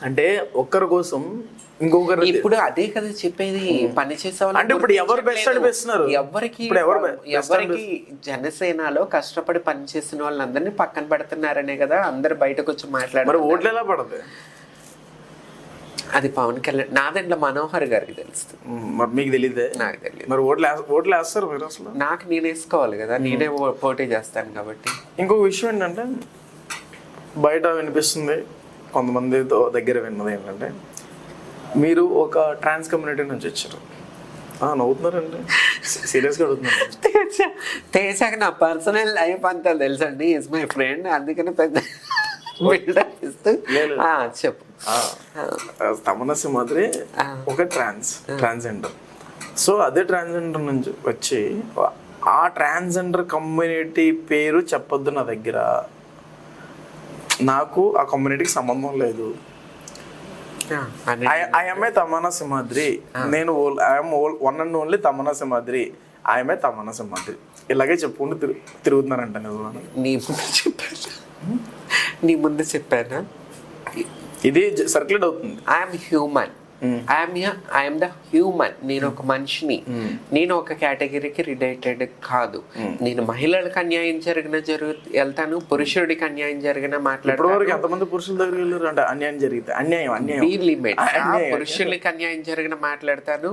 అంటే ఒక్కరి కోసం ఇంకొకరు ఇప్పుడు అదే కదా చెప్పేది, పని చేసే వాళ్ళు అంటే ఇప్పుడు ఎవరు బెస్ట్ అనిపిస్తున్నారు, ఎవరికి జనసేనలో కష్టపడి పని చేసిన వాళ్ళందరినీ పక్కన పెడుతున్నారనే కదా అందరు బయటకు వచ్చి మాట్లాడారు. ఓట్లు ఎలా పడదు అది పవన్ కళ్యాణ్, నాదంట్లో మనోహర్ గారికి తెలుస్తుంది, మరి మీకు తెలియదే? నాకు తెలియదు. మరి ఓట్లు వేస్తారు మీరు అసలు? నాకు నేను వేసుకోవాలి కదా, నేనే పోటీ చేస్తాను కాబట్టి. ఇంకొక విషయం ఏంటంటే బయట వినిపిస్తుంది, కొంతమందితో దగ్గర విన్నది ఏంటంటే మీరు ఒక ట్రాన్స్ కమ్యూనిటీ నుంచి వచ్చారు. నవ్వుతున్నారండి, సీరియస్గా అడుగుతున్నారు. తేజాకి నా పర్సనల్ లైఫ్ అంతా తెలుసండి, ఈజ్ మై ఫ్రెండ్, అందుకని పెద్ద చెప్పు. తమన్నా సింహాద్రి ఒక ట్రాన్స్జెండర్. సో అదే ట్రాన్స్జెండర్ నుంచి వచ్చి ఆ ట్రాన్స్జెండర్ కమ్యూనిటీ పేరు చెప్పొద్దు నా దగ్గర, నాకు ఆ కమ్యూనిటీకి సంబంధం లేదు, ఐఎమ్ఏ తమన్నా సింహాద్రి, నేను I'm one and only Tamannaah Simhadri, IMA Tamannaah Simhadri, ఇలాగే చెప్పుకుంటూ తిరుగుతున్నారంట. నీ ముందు చెప్పానా ఇది సర్క్యులేట్ అవుతుంది. I'm human, I'm the human, నేను ఒక మనిషిని, నేను ఒక కేటగిరీకి రిలేటెడ్ కాదు. నేను మహిళలకు అన్యాయం జరిగిన వెళ్తాను, పురుషుడికి అన్యాయం జరిగిన మాట్లాడతాను. ఎంతమంది పురుషుల దగ్గర వెళ్ళారు అంటే అన్యాయం జరిగితే పురుషులకి అన్యాయం జరిగిన మాట్లాడతాను,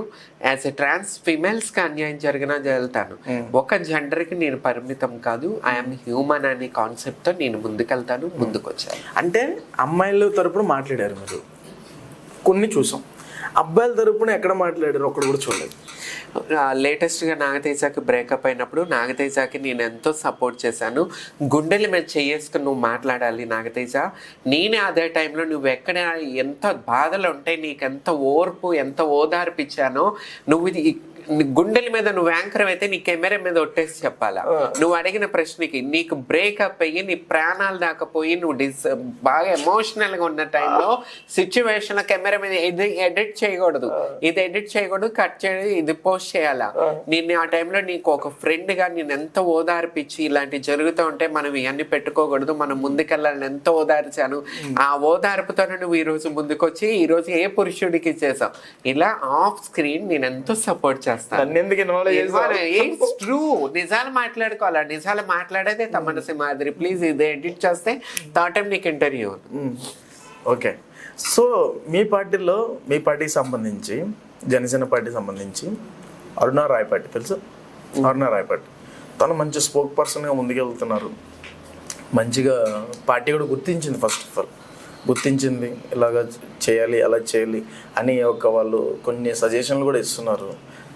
యాజ్ ఎ ట్రాన్స్ ఫిమేల్స్ కి అన్యాయం జరిగిన వెళ్తాను. ఒక జెండర్ కి నేను పరిమితం కాదు, ఐఎమ్ హ్యూమన్ అనే కాన్సెప్ట్ తో నేను ముందుకెళ్తాను, ముందుకొచ్చాను. అంటే అమ్మాయిల తరపున మాట్లాడారు మీరు, కొన్ని చూసాం. అబ్బాయిల తరపున ఎక్కడ మాట్లాడారు ఒక్కడు కూడా చూడలేదు. లేటెస్ట్గా నాగతేజకి బ్రేకప్ అయినప్పుడు నాగతేజకి నేను ఎంతో సపోర్ట్ చేశాను. గుండెల మీద చేసుకుని నువ్వు మాట్లాడాలి నాగతేజ, నేనే అదే టైంలో నువ్వు ఎక్కడ ఎంత బాధలు ఉంటే నీకు ఎంత ఓర్పు ఎంత ఓదార్పిచ్చానో, నువ్వు ఇది గుండెల మీద నువ్వు యాంకర్ అయితే నీ కెమెరా మీద ఒట్టేసి చెప్పాలా. నువ్వు అడిగిన ప్రశ్నకి నీకు బ్రేకప్ అయ్యి నీ ప్రాణాలు దాకపోయి నువ్వు బాగా ఎమోషనల్ గా ఉన్న టైంలో సిచ్యువేషన్ కెమెరా మీద ఇది ఎడిట్ చేయకూడదు, ఇది ఎడిట్ చేయకూడదు, కట్ చేయడం, ఇది పోస్ట్ చేయాలా. నేను ఆ టైంలో నీకు ఒక ఫ్రెండ్ గా నేను ఎంత ఓదార్పిచ్చి ఇలాంటివి జరుగుతూ ఉంటే మనం ఇవన్నీ పెట్టుకోకూడదు, మనం ముందుకెళ్ళాలని ఎంతో ఓదార్చాను. ఆ ఓదార్పుతోనే నువ్వు ఈ రోజు ముందుకొచ్చి ఈ రోజు ఏ పురుషుడికి చేసావు. ఇలా ఆఫ్ స్క్రీన్ నేను ఎంతో సపోర్ట్ చేస్తాను. నిజాలు మాట్లాడుకోవాలా, నిజాలు మాట్లాడేదే తమన్నా సింహాద్రి. ప్లీజ్ ఇది ఎడిట్ చేస్తే థర్డ్ టైం నీకు ఇంటర్వ్యూ. ఓకే, సో మీ పార్టీలో, మీ పార్టీకి సంబంధించి జనసేన పార్టీకి సంబంధించి అరుణా రాయపాటి తెలుసు, అరుణా రాయపాటి తను మంచి స్పోక్ పర్సన్గా ముందుకెళ్తున్నారు. మంచిగా పార్టీ కూడా గుర్తించింది, ఫస్ట్ ఆఫ్ ఆల్ గుర్తించింది, ఇలాగ చేయాలి అలా చేయాలి అని వాళ్ళు కొన్ని సజెషన్లు కూడా ఇస్తున్నారు.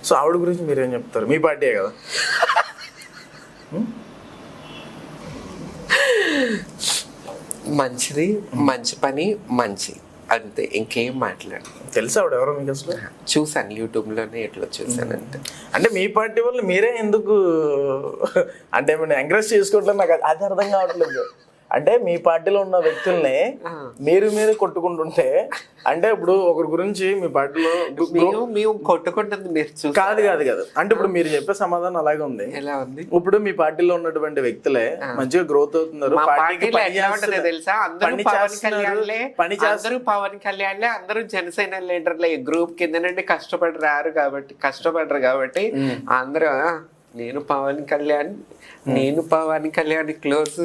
సో ఆవిడ గురించి మీరేం చెప్తారు? మీ పార్టీయే కదా. మంచిది, మంచి పని, మంచి, అంతే, ఇంకేం మాట్లాడు. తెలుసా ఆవిడ ఎవరో మీకు అసలు? చూసాను, యూట్యూబ్లోనే ఎట్లా చూసాను అంతే. అంటే మీ పార్టీ వాళ్ళు మీరే ఎందుకు అంటే ఏమైనా ఎంకరేజ్ చేసుకోవట్లేదు, నాకు అది అర్థం కావట్లేదు. అంటే మీ పార్టీలో ఉన్న వ్యక్తుల్ని మీరు కొట్టుకుంటుంటే, అంటే ఇప్పుడు ఒకరి గురించి మీ పార్టీలో మేము కొట్టుకుంటుంది మీరు కాదు అంటే ఇప్పుడు మీరు చెప్పే సమాధానం అలాగే ఉంది. ఎలా ఉంది? ఇప్పుడు మీ పార్టీలో ఉన్నటువంటి వ్యక్తులే మంచిగా గ్రోత్ అవుతున్నారు, తెలుసా? అందరూ పవన్ కళ్యాణ్ అందరూ జనసేన లీడర్లే, గ్రూప్ కింద నుండి కష్టపడరు కాబట్టి అందరూ నేను పవన్ కళ్యాణ్ క్లోజ్,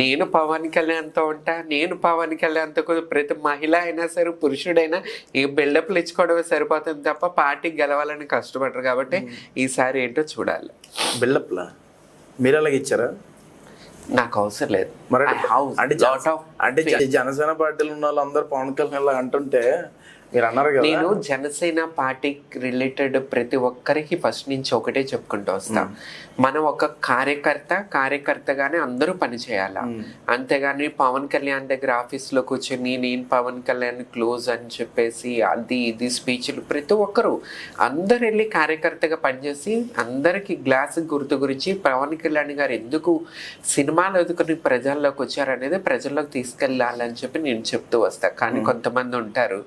నేను పవన్ కళ్యాణ్తో ఉంటా, నేను పవన్ కళ్యాణ్తో. ప్రతి మహిళ అయినా సరే పురుషుడైనా ఈ బిల్డప్లు ఇచ్చుకోవడమే సరిపోతుంది తప్ప పార్టీకి గెలవాలని కష్టపడరు కాబట్టి ఈసారి ఏంటో చూడాలి. బిల్డప్లా మీరు అలాగే ఇచ్చారా? నాకు అవసరం లేదు. మరి అంటే జనసేన పార్టీలో ఉన్న వాళ్ళందరూ పవన్ కళ్యాణ్ లాగా అంటుంటే మీరు అన్నారు కదా. నేను జనసేన పార్టీకి రిలేటెడ్ ప్రతి ఒక్కరికి ఫస్ట్ నుంచి ఒకటే చెప్పుకుంటూ వస్తా, మనం ఒక కార్యకర్తగానే అందరూ పని చేయాలా, అంతేగాని పవన్ కళ్యాణ్ దగ్గర ఆఫీస్లో కూర్చొని నేను పవన్ కళ్యాణ్ క్లోజ్ అని చెప్పేసి అది ఇది స్పీచ్లు, ప్రతి ఒక్కరు అందరు వెళ్ళి కార్యకర్తగా పనిచేసి అందరికి గ్లాస్ గుర్తు గురించి పవన్ కళ్యాణ్ గారు ఎందుకు సినిమాలు ఎదుకుని ప్రజల్లోకి వచ్చారనేది ప్రజల్లోకి తీసుకెళ్ళాలని చెప్పి నేను చెప్తూ వస్తా. కానీ కొంతమంది ఉంటారు,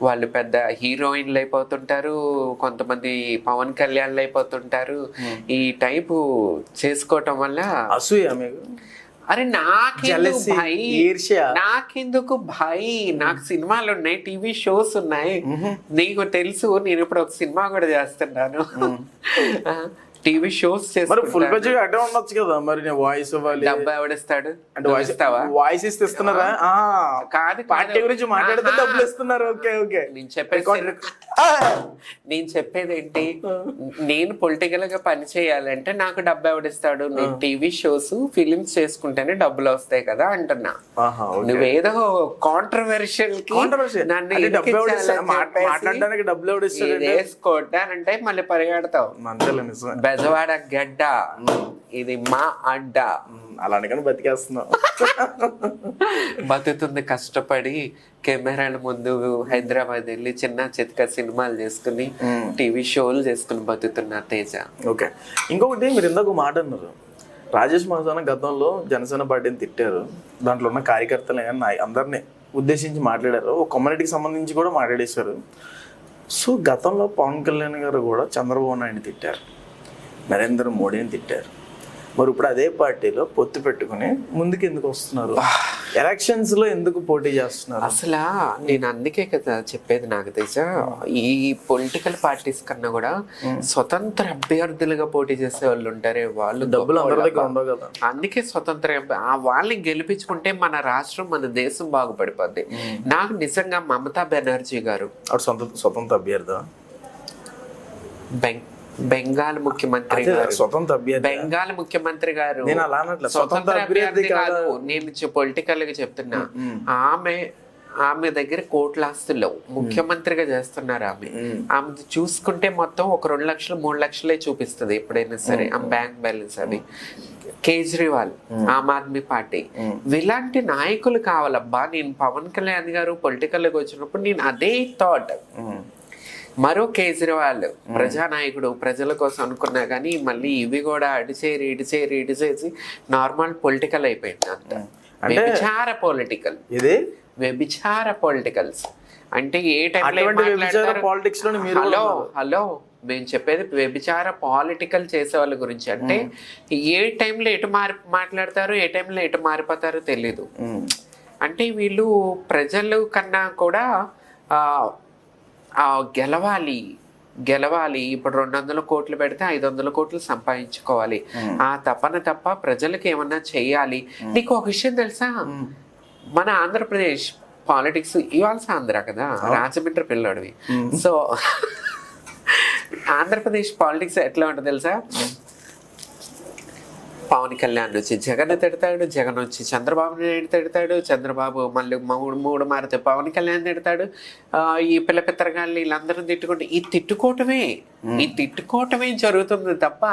వాళ్ళు పెద్ద హీరోయిన్లు అయిపోతుంటారు, కొంతమంది పవన్ కళ్యాణ్లు అయిపోతుంటారు. ఈ టైపు చేసుకోవటం వల్ల అరే నాకెందుకు Jealousy, భయ్, ఈర్ష్య. నాకెందుకు భయ్, నాకు సినిమాలు ఉన్నాయి, టీవీ షోస్ ఉన్నాయి, నీకు తెలుసు నేను ఇప్పుడు ఒక సినిమా కూడా చేస్తున్నాను, టీవీ షోస్ మరి ఫుల్ చేస్తాను. పేజ్ అడ్డే ఉండొచ్చు కదా, మరి నేను వాయిస్ ఇవ్వాలి డబ్బు ఎవడిస్తాడు? అంటే వాయిస్ ఇస్తావా? వాయిస్ ఇస్తే ఇస్తున్నారా? కాదు, పార్టీ గురించి మాట్లాడితే ఆహా. డబ్బులు ఇస్తున్నారు. Okay okay. నేను చెప్పేది ఏంటి, నేను పొలిటికల్ గా పని చేయాలంటే నాకు డబ్బు ఎవడిస్తాడు? నేను టీవీ షోస్ ఫిలిమ్స్ చేసుకుంటేనే డబ్బులు వస్తాయి కదా అంటున్నా. నువ్వేదో కాంట్రవర్షియల్ కి నన్ను మాట్లాడడానికి డబ్బులు ఎవడు ఇస్తాడు? వేసుకోవటానంటే మళ్ళీ పరిగెడతావు. బెజవాడ గడ్డ, ఇది మా అడ్డ, అలానే కానీ బతికేస్తున్నావు. బతుకుతుంది కష్టపడి కెమెరాల ముందు హైదరాబాద్ వెళ్ళి చిన్న చితక సినిమాలు చేసుకుని టీవీ షోలు చేసుకుని బతుకుతున్న తేజ. ఓకే, ఇంకొకటి మీరు ఇందాక మాట అన్నారు, రాజేష్ మహాజన గతంలో జనసేన పార్టీని తిట్టారు, దాంట్లో ఉన్న కార్యకర్తలు కానీ అందరినీ ఉద్దేశించి మాట్లాడారు, ఒక కమ్యూనిటీకి సంబంధించి కూడా మాట్లాడేశారు. సో గతంలో పవన్ కళ్యాణ్ గారు కూడా చంద్రబాబు నాయుడిని తిట్టారు, నరేంద్ర మోడీని తిట్టారు. మరి ఇప్పుడు అదే పార్టీలో పొత్తు పెట్టుకుని ముందుకు ఎందుకు వస్తున్నారు? ఎలక్షన్స్ లో ఎందుకు పోటీ చేస్తున్నారు? అసలు నేను అందుకే కదా చెప్పేది, నాకు తెలుసా, ఈ పొలిటికల్ పార్టీస్ కన్నా కూడా స్వతంత్ర అభ్యర్థులుగా పోటీ చేసే వాళ్ళు ఉంటారే, వాళ్ళు డబ్బులు అందరి దగ్గర ఉండవు కదా. అందుకే స్వతంత్ర వాళ్ళని గెలిపించుకుంటే మన రాష్ట్రం, మన దేశం బాగుపడిపోద్ది. నాకు నిజంగా మమతా బెనర్జీ గారు స్వతంత్ర అభ్యర్థి, బెంగాల్ ముఖ్యమంత్రి గారు, స్వతంత్ర అభ్యర్థి, బెంగాల్ ముఖ్యమంత్రి గారు, నేను అలా అనట్లేదు, స్వతంత్ర అభ్యర్థి కాదు, నేను పొలిటికల్ గా చెప్తున్నా. ఆమె దగ్గర కోట్ల ఆస్తులు ముఖ్యమంత్రిగా చేస్తున్నారు. ఆమె చూసుకుంటే మొత్తం ఒక 2 లక్షలు 3 లక్షలే చూపిస్తుంది ఎప్పుడైనా సరే ఆమె బ్యాంక్ బ్యాలెన్స్. అది కేజ్రీవాల్, ఆమ్ ఆద్మీ పార్టీ, ఇలాంటి నాయకులు కావాలబ్బా. నేను పవన్ కళ్యాణ్ గారు పొలిటికల్ గా వచ్చినప్పుడు నేను అదే థాట్, మరో కేజ్రీవాల్ ప్రజానాయకుడు ప్రజల కోసం అనుకున్నా కానీ మళ్ళీ ఇవి కూడా ఇడిచేసి నార్మల్ పొలిటికల్ అయిపోయింది. అంత వ్యభిచార పొలిటికల్, వ్యభిచార పొలిటికల్స్ అంటే ఏ టైంలో హలో మేము చెప్పేది వ్యభిచార పాలిటికల్ చేసే వాళ్ళ గురించి. అంటే ఏ టైంలో ఎటు మాట్లాడతారు, ఏ టైంలో ఎటు మారిపోతారో తెలీదు. అంటే వీళ్ళు ప్రజలు కన్నా కూడా గెలవాలి ఇప్పుడు 200 కోట్లు పెడితే 500 కోట్లు సంపాదించుకోవాలి, ఆ తపన తప్ప ప్రజలకు ఏమన్నా చెయ్యాలి. నీకు ఒక విషయం తెలుసా, మన ఆంధ్రప్రదేశ్ పాలిటిక్స్ ఇవాళ ఆంధ్ర కదా, రాజమండ్రి పిల్లోడివి. సో ఆంధ్రప్రదేశ్ పాలిటిక్స్ ఎట్లా ఉంటుంది తెలుసా, పవన్ కళ్యాణ్ వచ్చి జగన్ తిడతాడు, జగన్ వచ్చి చంద్రబాబు నాయుడు తిడతాడు, చంద్రబాబు మళ్ళీ మూడు మారితే పవన్ కళ్యాణ్ తిడతాడు. ఈ పిల్లపిత్తరగాళ్ళు వీళ్ళందరూ తిట్టుకుంటే ఈ తిట్టుకోవటమే జరుగుతుంది తప్ప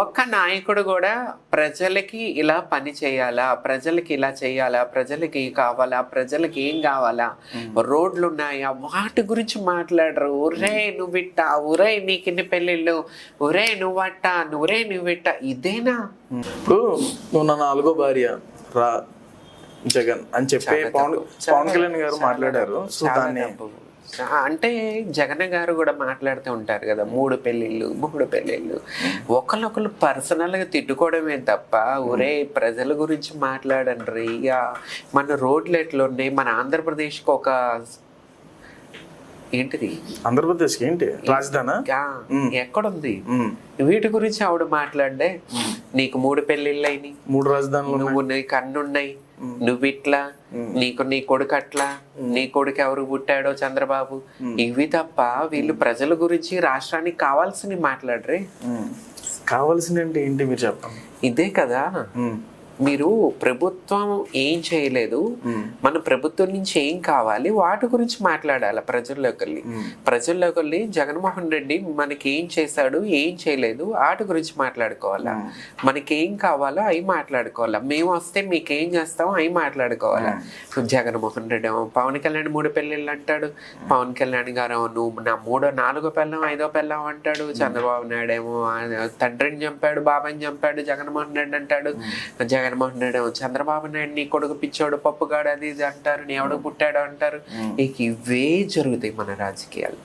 ఒక్క నాయకుడు కూడా ప్రజలకి ఇలా పని చేయాలా, ప్రజలకి ఇలా చేయాలా, ప్రజలకి కావాలా, ప్రజలకి ఏం కావాలా, రోడ్లు ఉన్నాయా, వాటి గురించి మాట్లాడరు. ఒరే నువ్విట్టా, ఒరే నీకు ఇన్ని పెళ్ళిళ్ళు, ఒరే నువ్వట్టా, ఒరే నువ్విట్టా, ఇదేనా? ఇప్పుడు నువ్వు నా 4వ భార్య రా జగన్ అని చెప్పి పవన్ కళ్యాణ్ గారు మాట్లాడారు. సో దాన్ని అంటే జగన్ గారు కూడా మాట్లాడుతూ ఉంటారు కదా, 3 పెళ్ళిళ్ళు ఒకళ్ళొకళ్ళు పర్సనల్ గా తిట్టుకోవడమే తప్ప ఒరే ప్రజల గురించి మాట్లాడండి. ఇక మన రోడ్లు ఎట్లున్నాయి, మన ఆంధ్రప్రదేశ్కి ఒక ఏంటిది, ఆంధ్రప్రదేశ్ ఏంటి రాజధాని ఎక్కడుంది, వీటి గురించి ఆవిడ మాట్లాడే. నీకు 3 పెళ్ళిళ్ళు అయినాయి, 3 రాజధానులు, నువ్వు నీ కన్నున్నాయి, నువ్విట్లా, నీ కొడుకు అట్లా, నీ కొడుకు ఎవరు పుట్టాడో చంద్రబాబు, ఇవి తప్ప వీళ్ళు ప్రజల గురించి రాష్ట్రానికి కావాల్సినవి మాట్లాడరే. కావాల్సిన అంటే ఏంటి మీరు చెప్పండి. ఇదే కదా, మీరు ప్రభుత్వం ఏం చేయలేదు, మన ప్రభుత్వం నుంచి ఏం కావాలి వాటి గురించి మాట్లాడాలి. ప్రజల్లోకి వెళ్ళి జగన్మోహన్ రెడ్డి మనకి ఏం చేశాడు, ఏం చేయలేదు వాటి గురించి మాట్లాడుకోవాలా. మనకి ఏం కావాలో అవి మాట్లాడుకోవాలా. మేము వస్తే మీకు ఏం చేస్తామో అవి మాట్లాడుకోవాలా. జగన్మోహన్ రెడ్డి పవన్ కళ్యాణ్ 3 పెళ్ళిళ్ళు అంటాడు, పవన్ కళ్యాణ్ గారు నువ్వు నా 3వ 4వ పెళ్ళం 5వ పెళ్ళం అంటాడు. చంద్రబాబు నాయుడు ఏమో తండ్రిని చంపాడు, బాబాని చంపాడు జగన్మోహన్ రెడ్డి అంటాడు. జగన్మోహన్ రెడ్డి చంద్రబాబు నాయుడు నీ కొడుకు పిచ్చోడు, పప్పుగాడు, అది ఇది అంటారు, నీ ఎవడు పుట్టాడు అంటారు. ఇవే జరుగుతాయి మన రాజకీయాలు.